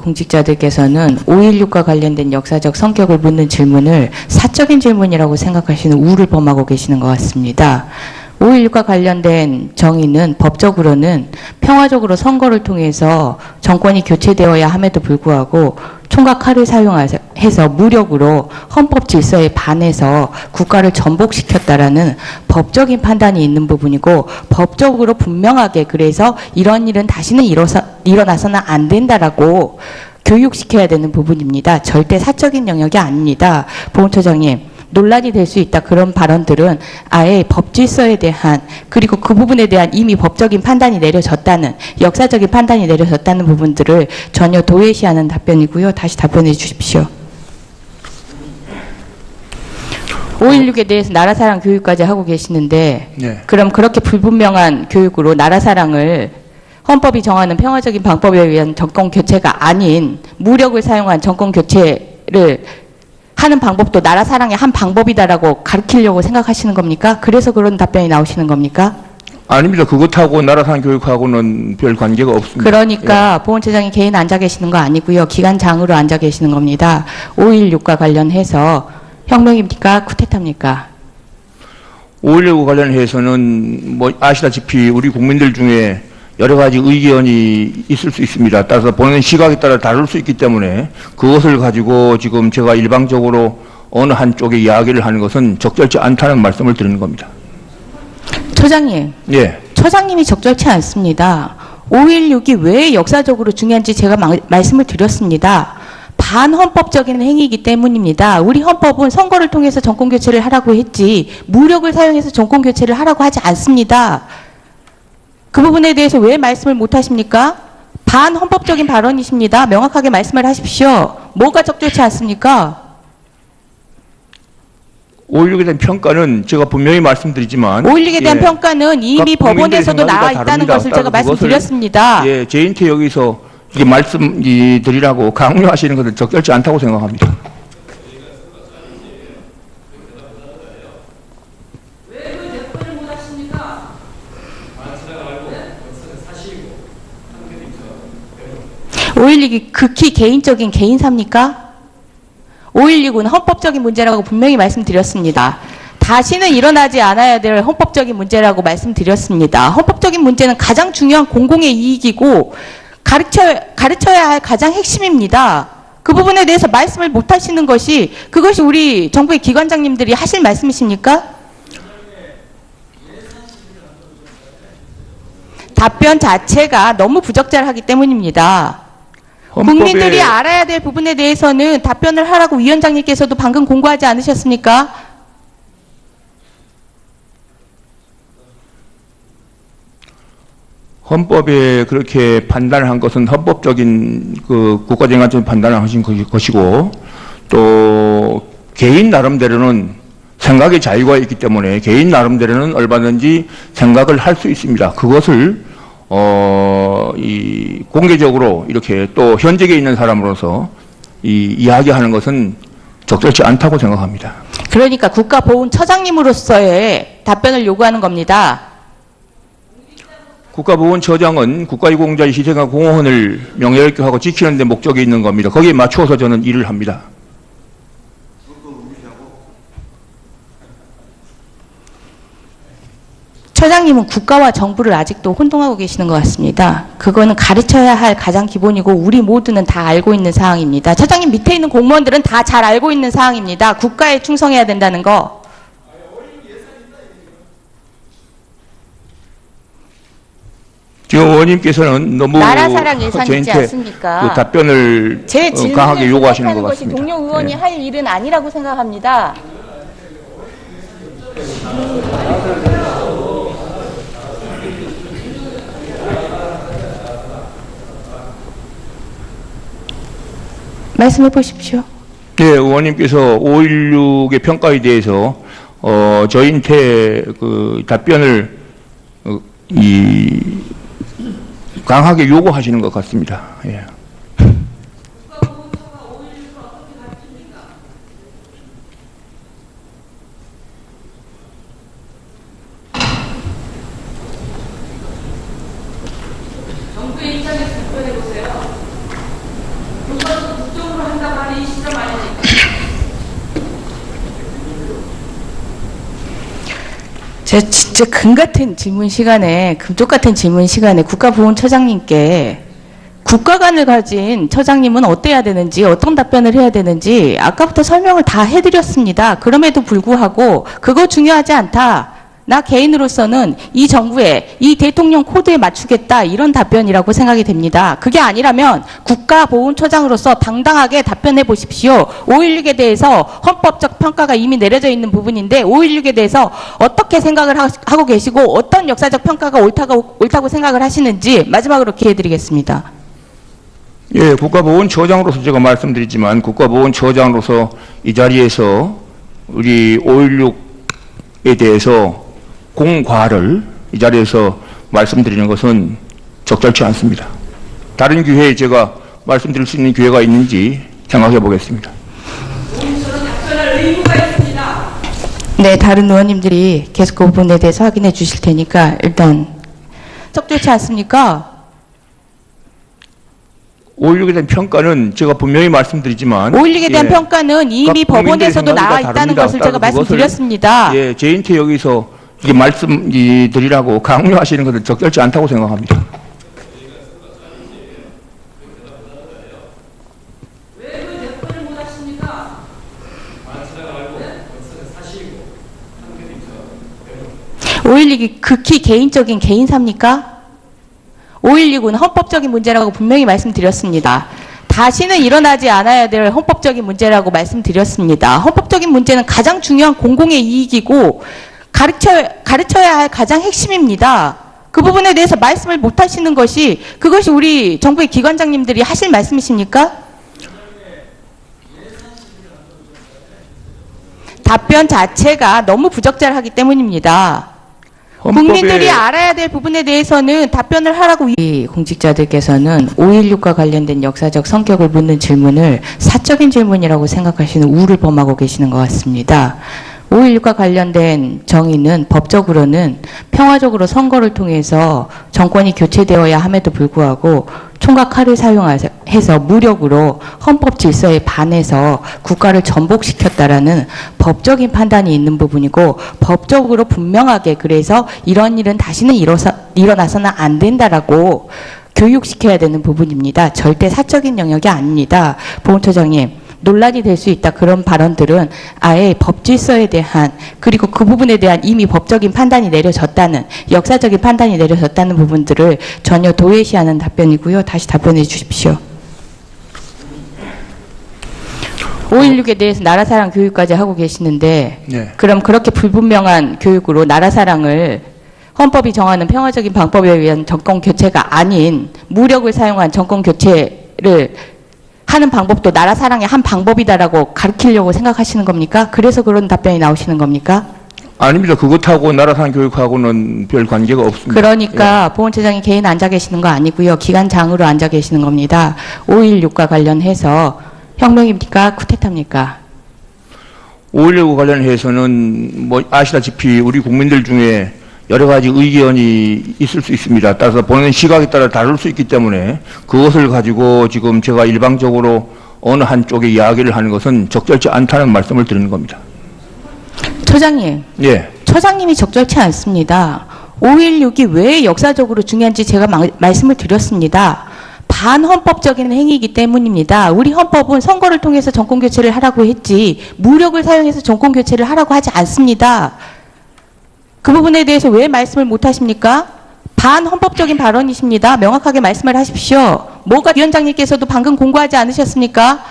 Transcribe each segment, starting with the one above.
공직자들께서는 5.16과 관련된 역사적 성격을 묻는 질문을 사적인 질문이라고 생각하시는 우를 범하고 계시는 것 같습니다. 5.16과 관련된 정의는 법적으로는 평화적으로 선거를 통해서 정권이 교체되어야 함에도 불구하고 총과 칼을 사용해서 무력으로 헌법 질서에 반해서 국가를 전복시켰다라는 법적인 판단이 있는 부분이고, 법적으로 분명하게 그래서 이런 일은 다시는 일어나서는 안 된다라고 교육시켜야 되는 부분입니다. 절대 사적인 영역이 아닙니다. 보훈처장님, 논란이 될 수 있다 그런 발언들은 아예 법 질서에 대한, 그리고 그 부분에 대한 이미 법적인 판단이 내려졌다는, 역사적인 판단이 내려졌다는 부분들을 전혀 도외시하는 답변이고요. 다시 답변해 주십시오. 5.16에 대해서 나라사랑 교육까지 하고 계시는데, 네. 그럼 그렇게 불분명한 교육으로 나라사랑을 헌법이 정하는 평화적인 방법에 의한 정권 교체가 아닌 무력을 사용한 정권 교체를 하는 방법도 나라 사랑의 한 방법이다라고 가르치려고 생각하시는 겁니까? 그래서 그런 답변이 나오시는 겁니까? 아닙니다. 그것하고 나라 사랑 교육하고는 별 관계가 없습니다. 그러니까 예. 보훈처장이 개인 앉아 계시는 거 아니고요. 기관장으로 앉아 계시는 겁니다. 5.16과 관련해서 혁명입니까? 쿠데타입니까? 5.16과 관련해서는 뭐 아시다시피 우리 국민들 중에 여러 가지 의견이 있을 수 있습니다. 따라서 보는 시각에 따라 다를 수 있기 때문에 그것을 가지고 지금 제가 일방적으로 어느 한쪽의 이야기를 하는 것은 적절치 않다는 말씀을 드리는 겁니다. 처장님. 예. 처장님이 적절치 않습니다. 5.16이 왜 역사적으로 중요한지 제가 말씀을 드렸습니다. 반헌법적인 행위이기 때문입니다. 우리 헌법은 선거를 통해서 정권교체를 하라고 했지 무력을 사용해서 정권교체를 하라고 하지 않습니다. 그 부분에 대해서 왜 말씀을 못 하십니까? 반헌법적인 발언이십니다. 명확하게 말씀을 하십시오. 뭐가 적절치 않습니까? 5.16에 대한 평가는 제가 분명히 말씀드리지만 5.16에 대한 평가는 이미 법원에서도 나와 있다는 것을 제가 말씀드렸습니다. 예, 제인테 여기서 이게 말씀드리라고 강요하시는 것은 적절치 않다고 생각합니다. 왜 그 답변을 못 하십니까? 5.16이 극히 개인적인 개인사입니까? 5.16은 헌법적인 문제라고 분명히 말씀드렸습니다. 다시는 일어나지 않아야 될 헌법적인 문제라고 말씀드렸습니다. 헌법적인 문제는 가장 중요한 공공의 이익이고 가르쳐야 할 가장 핵심입니다. 그 부분에 대해서 말씀을 못 하시는 것이, 그것이 우리 정부의 기관장님들이 하실 말씀이십니까? 답변 자체가 너무 부적절하기 때문입니다. 국민들이 알아야 될 부분에 대해서는 답변을 하라고 위원장님께서도 방금 공고하지 않으셨습니까? 헌법에 그렇게 판단을 한 것은 헌법적인 그 국가정의관점 판단을 하신 것이고, 또 개인 나름대로는 생각의 자유가 있기 때문에 개인 나름대로는 얼마든지 생각을 할 수 있습니다. 그것을 이 공개적으로 이렇게 또 현직에 있는 사람으로서 이야기하는 것은 적절치 않다고 생각합니다. 그러니까 국가보훈처장님으로서의 답변을 요구하는 겁니다. 국가보훈처장은 국가유공자의 희생과 공헌을 명예롭게 지키는 데 목적이 있는 겁니다. 거기에 맞추어서 저는 일을 합니다. 처장님은 국가와 정부를 아직도 혼동하고 계시는 것 같습니다. 그거는 가르쳐야 할 가장 기본이고 우리 모두는 다 알고 있는 사항입니다. 처장님 밑에 있는 공무원들은 다 잘 알고 있는 사항입니다. 국가에 충성해야 된다는 거. 지금 의원님께서는 너무 나라사랑 예산이지 않습니까? 그 답변을 강하게 요구하시는 것 것이 같습니다. 동료 의원이 할 일은 아니라고 생각합니다. 말씀해 보십시오. 네, 의원님께서 5.16의 평가에 대해서 저희한테 그 답변을 강하게 요구하시는 것 같습니다. 예. 정부의 입장에서 답변해 보세요. 제가 진짜 금 같은 질문 시간에, 금쪽 같은 질문 시간에 국가보훈처장님께 국가관을 가진 처장님은 어때야 되는지, 어떤 답변을 해야 되는지 아까부터 설명을 다 해드렸습니다. 그럼에도 불구하고 그거 중요하지 않다. 나 개인으로서는 이 정부에, 이 대통령 코드에 맞추겠다. 이런 답변이라고 생각이 됩니다. 그게 아니라면 국가보훈처장으로서 당당하게 답변해 보십시오. 5.16에 대해서 헌법적 평가가 이미 내려져 있는 부분인데 5.16에 대해서 어떻게 생각을 하고 계시고 어떤 역사적 평가가 옳다고 생각을 하시는지 마지막으로 기회 드리겠습니다. 예, 국가보훈처장으로서 제가 말씀드리지만 국가보훈처장으로서 이 자리에서 우리 5.16에 대해서 공과를 이 자리에서 말씀드리는 것은 적절치 않습니다. 다른 기회에 제가 말씀드릴 수 있는 기회가 있는지 생각해 보겠습니다. 네, 다른 의원님들이 계속 그 부분에 대해서 확인해 주실 테니까 일단 적절치 않습니까? 5.16에 대한 평가는 제가 분명히 말씀드리지만 5.16에 대한 평가는 이미 그러니까 법원에서도 나와 있다는 것을 제가 말씀드렸습니다. 예, 저희한테 여기서 이게 말씀드리라고 강요하시는 것은 적절치 않다고 생각합니다. 왜 그 답변을 못 하십니까? 5.16이 극히 개인적인 개인사입니까? 5.16은 헌법적인 문제라고 분명히 말씀드렸습니다. 다시는 일어나지 않아야 될 헌법적인 문제라고 말씀드렸습니다. 헌법적인 문제는 가장 중요한 공공의 이익이고 가르쳐야 할 가장 핵심입니다. 그 부분에 대해서 말씀을 못 하시는 것이 그것이 우리 정부의 기관장님들이 하실 말씀이십니까? 답변 자체가 너무 부적절하기 때문입니다. 국민들이 알아야 될 부분에 대해서는 답변을 하라고. 이 공직자들께서는 5.16과 관련된 역사적 성격을 묻는 질문을 사적인 질문이라고 생각하시는 우를 범하고 계시는 것 같습니다. 5.16과 관련된 정의는 법적으로는 평화적으로 선거를 통해서 정권이 교체되어야 함에도 불구하고 총과 칼을 사용해서 무력으로 헌법 질서에 반해서 국가를 전복시켰다라는 법적인 판단이 있는 부분이고 법적으로 분명하게 그래서 이런 일은 다시는 일어나서는 안 된다라고 교육시켜야 되는 부분입니다. 절대 사적인 영역이 아닙니다. 보훈처장님. 논란이 될 수 있다. 그런 발언들은 아예 법 질서에 대한 그리고 그 부분에 대한 이미 법적인 판단이 내려졌다는 역사적인 판단이 내려졌다는 부분들을 전혀 도외시하는 답변이고요. 다시 답변해 주십시오. 5.16에 대해서 나라사랑 교육까지 하고 계시는데 네. 그럼 그렇게 불분명한 교육으로 나라사랑을 헌법이 정하는 평화적인 방법에 의한 정권 교체가 아닌 무력을 사용한 정권 교체를 하는 방법도 나라 사랑의 한 방법이다라고 가르치려고 생각하시는 겁니까? 그래서 그런 답변이 나오시는 겁니까? 아닙니다. 그것하고 나라사랑 교육하고는 별 관계가 없습니다. 그러니까 보훈처장이 개인 앉아 계시는 거 아니고요. 기관장으로 앉아 계시는 겁니다. 5.16과 관련해서 혁명입니까? 쿠데타입니까? 5.16 관련해서는 뭐 아시다시피 우리 국민들 중에 여러 가지 의견이 있을 수 있습니다. 따라서 보는 시각에 따라 다를 수 있기 때문에 그것을 가지고 지금 제가 일방적으로 어느 한쪽에 이야기를 하는 것은 적절치 않다는 말씀을 드리는 겁니다. 처장님. 예. 처장님이 적절치 않습니다. 5.16이 왜 역사적으로 중요한지 제가 말씀을 드렸습니다. 반헌법적인 행위이기 때문입니다. 우리 헌법은 선거를 통해서 정권교체를 하라고 했지 무력을 사용해서 정권교체를 하라고 하지 않습니다. 그 부분에 대해서 왜 말씀을 못 하십니까? 반헌법적인 발언이십니다. 명확하게 말씀을 하십시오. 뭐가 위원장님께서도 방금 공고하지 않으셨습니까?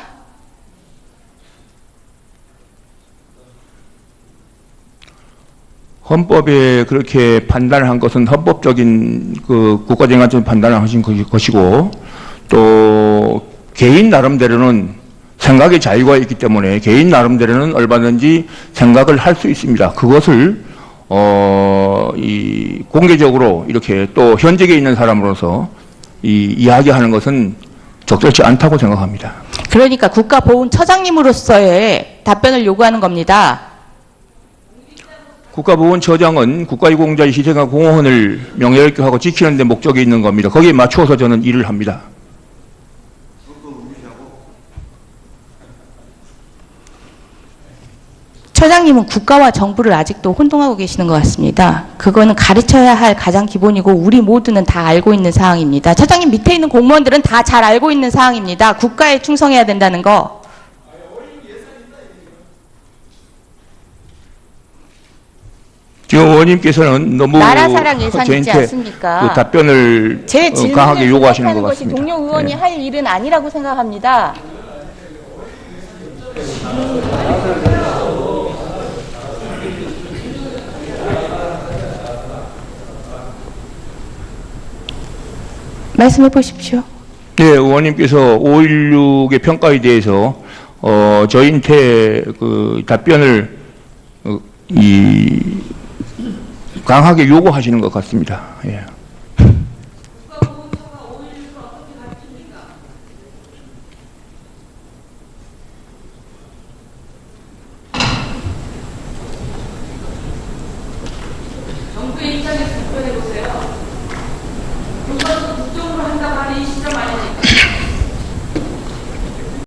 헌법에 그렇게 판단을 한 것은 헌법적인 그 국가정의관점 판단을 하신 것이고 또 개인 나름대로는 생각의 자유가 있기 때문에 개인 나름대로는 얼마든지 생각을 할 수 있습니다. 그것을 공개적으로 이렇게 또 현직에 있는 사람으로서 이야기하는 것은 적절치 않다고 생각합니다. 그러니까 국가보훈처장님으로서의 답변을 요구하는 겁니다. 국가보훈처장은 국가유공자의 희생과 공헌을 명예롭게 지키는 데 목적이 있는 겁니다. 거기에 맞추어서 저는 일을 합니다. 처장님은 국가와 정부를 아직도 혼동하고 계시는 것 같습니다. 그거는 가르쳐야 할 가장 기본이고 우리 모두는 다 알고 있는 사항입니다. 처장님 밑에 있는 공무원들은 다 잘 알고 있는 사항입니다. 국가에 충성해야 된다는 거. 지금 의원님께서는 너무 나라 사랑 예산이지 저희한테 않습니까? 그 답변을 제 질문을 강하게 요구하시는 것 대답하는 것이 같습니다. 동료 의원이 예. 할 일은 아니라고 생각합니다. 말씀해 보십시오. 네, 의원님께서 5.16의 평가에 대해서 저희한테 그 답변을 강하게 요구하시는 것 같습니다. 예. 정부의 입장에서 답변해 보세요. 국가도 국정으로 한다고 하는 이 시점 아닙니까?